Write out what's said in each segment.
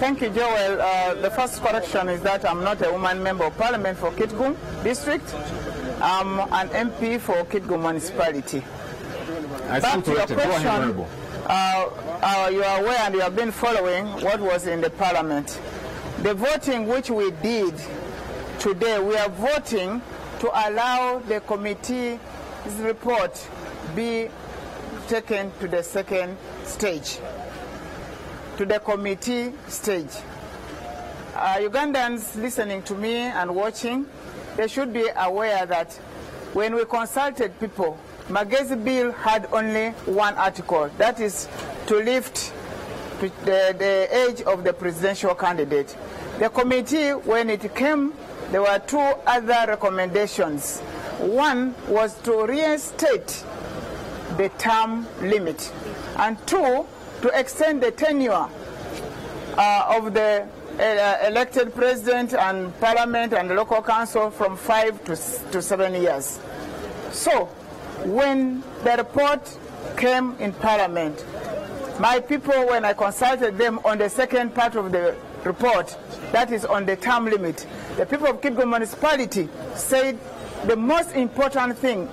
Thank you, Joel. The first correction is that I'm not a woman member of parliament for Kitgum district. I'm an MP for Kitgum municipality. Back to your question, you are aware and you have been following what was in the parliament. The voting which we did today, we are voting to allow the committee's report be taken to the second stage, to the committee stage. Ugandans listening to me and watching, they should be aware that when we consulted people, Magezi bill had only one article, that is to lift the age of the presidential candidate. The committee, when it came, there were two other recommendations. One was to reinstate the term limit, and two, to extend the tenure of the elected president and parliament and local council from 5 to 7 years. So, when the report came in parliament, my people, when I consulted them on the second part of the report, that is on the term limit, the people of Kitgum municipality said the most important thing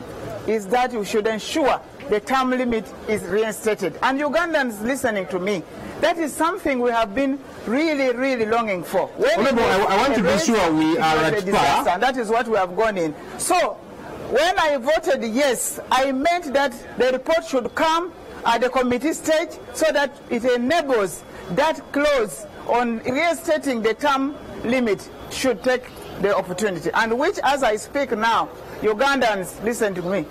is that we should ensure the term limit is reinstated. And Ugandans listening to me, that is something we have been really longing for. I want to be sure we are at par. And that is what we have gone in. So, when I voted yes, I meant that the report should come at the committee stage so that it enables that clause on reinstating the term limit should take the opportunity. And which, as I speak now, Ugandans, listen to me,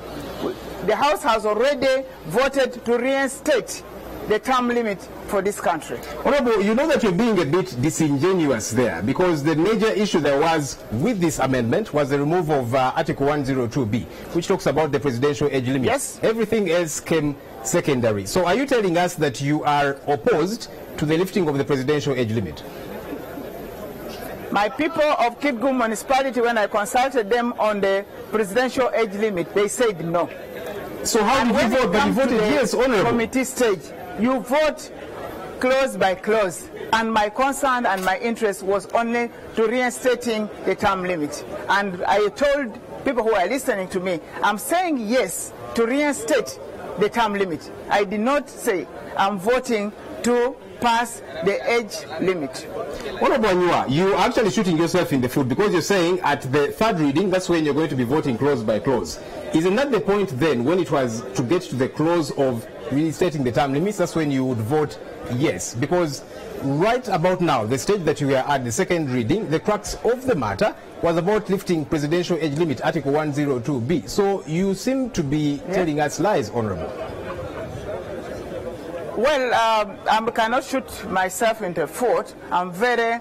the House has already voted to reinstate the term limit for this country. Honorable, you know that you're being a bit disingenuous there, because the major issue there was with this amendment was the removal of Article 102B, which talks about the presidential age limit. Yes. Everything else came secondary. So are you telling us that you are opposed to the lifting of the presidential age limit? My people of Kitgum municipality, when I consulted them on the presidential age limit, they said no. So how did you vote? But you voted yes, Honorable. Committee stage, you vote clause by clause, and my concern and my interest was only to reinstating the term limit. And I told people who are listening to me, I'm saying yes to reinstate the term limit. I did not say I'm voting to pass the age limit. Honorable Anywar, you're actually shooting yourself in the foot, because you're saying at the third reading, that's when you're going to be voting clause by clause. Isn't that the point then, when it was to get to the clause of reinstating the term limits, that's when you would vote yes? Because right about now, the stage that we are at, the second reading, the crux of the matter was about lifting presidential age limit, Article 102B. So you seem to be telling us lies, Honorable. Well, I cannot shoot myself in the foot. I'm very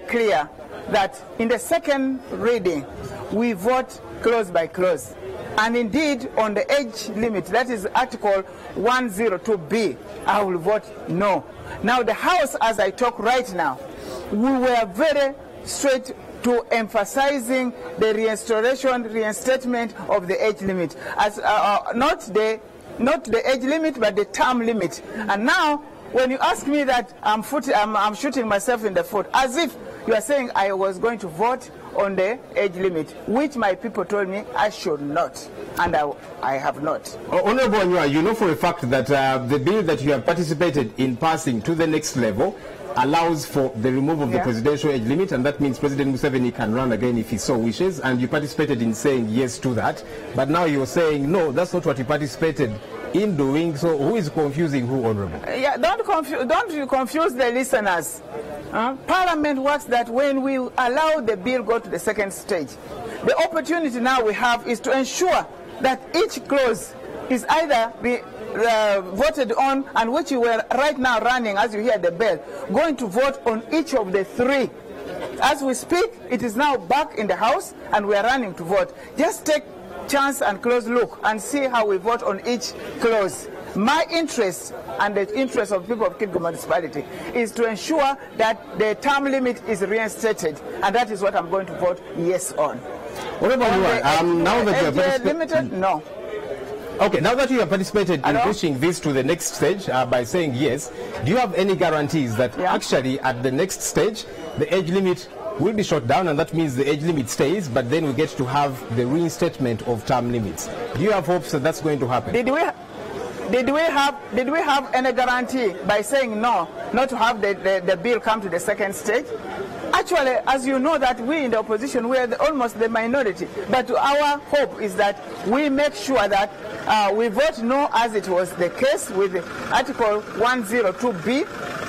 clear that in the second reading, we vote clause by clause. And indeed, on the age limit, that is Article 102B, I will vote no. Now, the House, as I talk right now, we were very straight to emphasizing the reinstatement of the age limit, as not the age limit, but the term limit. And now, when you ask me that I'm shooting myself in the foot, as if you are saying I was going to vote on the age limit, which my people told me I should not, and I have not. Honorable Anywar, you know for a fact that the bill that you have participated in passing to the next level allows for the removal of the presidential age limit, and that means President Museveni can run again if he so wishes, and you participated in saying yes to that. But now you're saying no, that's not what you participated in doing. So who is confusing who, Honorable? Yeah, don't you confuse the listeners. Parliament works that when we allow the bill go to the second stage, the opportunity now we have is to ensure that each clause is either voted on, and which you were right now running, as you hear the bell, going to vote on each of the three. As we speak, it is now back in the House, and we are running to vote. Just take chance and close look and see how we vote on each clause. My interest and the interest of people of Kitgum municipality is to ensure that the term limit is reinstated, and that is what I'm going to vote yes on. What about you? Now that you have limited, no. Okay, now that you have participated in pushing this to the next stage by saying yes, do you have any guarantees that actually at the next stage the age limit will be shot down, and that means the age limit stays, but then we get to have the reinstatement of term limits? Do you have hopes that that's going to happen? Did we have any guarantee by saying no, not to have the bill come to the second stage? Actually, as you know, that we in the opposition, we are almost the minority. But our hope is that we make sure that we vote no, as it was the case with Article 102B,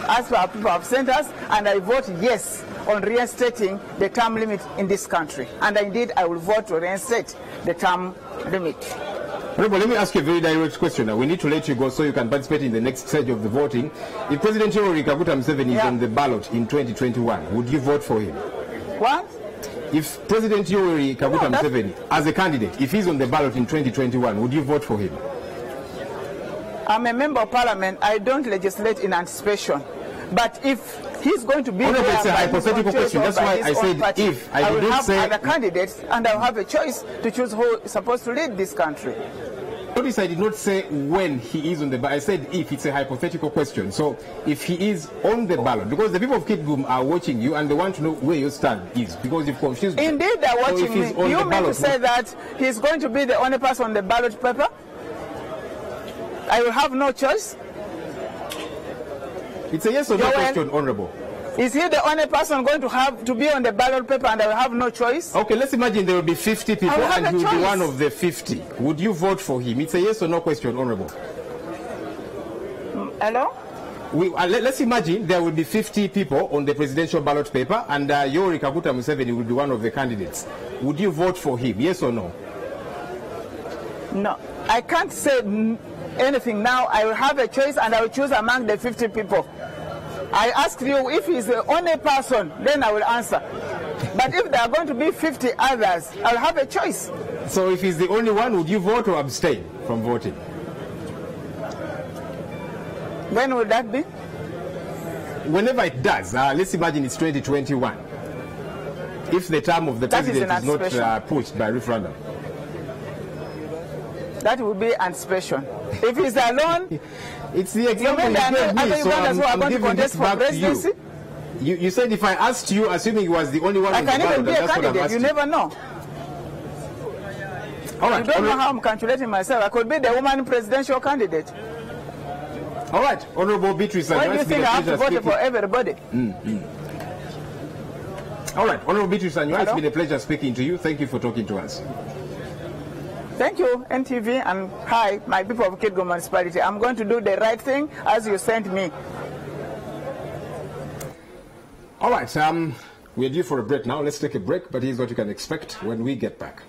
as our people have sent us, and I vote yes on reinstating the term limit in this country. And indeed, I will vote to reinstate the term limit. Honorable, let me ask you a very direct question. Now, we need to let you go so you can participate in the next stage of the voting. If President Yoweri Kaguta Museveni is on the ballot in 2021, would you vote for him? What? If President Yoweri Kaguta Museveni, as a candidate, if he's on the ballot in 2021, would you vote for him? I'm a member of parliament. I don't legislate in anticipation. But if he's going to be there, it's a hypothetical question. That's why I said party, if. I will have other candidates, and I'll have a choice to choose who is supposed to lead this country. Notice I did not say when he is on the ballot. I said if. It's a hypothetical question. So if he is on the ballot, because the people of Kitgum are watching you and they want to know where your stand is, because you've confused them. Indeed, they're watching me. You mean to say that he's going to be the only person on the ballot paper? I will have no choice? It's a yes or no question, Honorable. Is he the only person going to have to be on the ballot paper and I will have no choice? Okay, let's imagine there will be 50 people and he will be one of the 50. Would you vote for him? It's a yes or no question, Honorable. Hello? Let's imagine there will be 50 people on the presidential ballot paper and Yoweri Kaguta Museveni will be one of the candidates. Would you vote for him? Yes or no? No. I can't say anything now. I will have a choice and I will choose among the 50 people. I asked you if he's the only person, then I will answer. But if there are going to be 50 others, I'll have a choice. So if he's the only one, would you vote or abstain from voting? When will that be? Whenever it does. Let's imagine it's 2021. If the term of the president is not pushed by referendum. That would be anticipation. If he's alone, it's the example you gave me, so I'm giving this back to you. You said if I asked you, assuming he was the only one on the ballot, I can even be a candidate. You never know. All right. You don't know how I'm calculating myself. I could be the woman presidential candidate. All right, Honorable Beatrice Anywar. Why do you think I have to vote for everybody? All right, Honorable Beatrice Anywar, it's been a pleasure speaking to you. Thank you for talking to us. Thank you, NTV, and hi, my people of Kitgum Municipality. I'm going to do the right thing as you sent me. All right, we're due for a break now. Let's take a break, but here's what you can expect when we get back.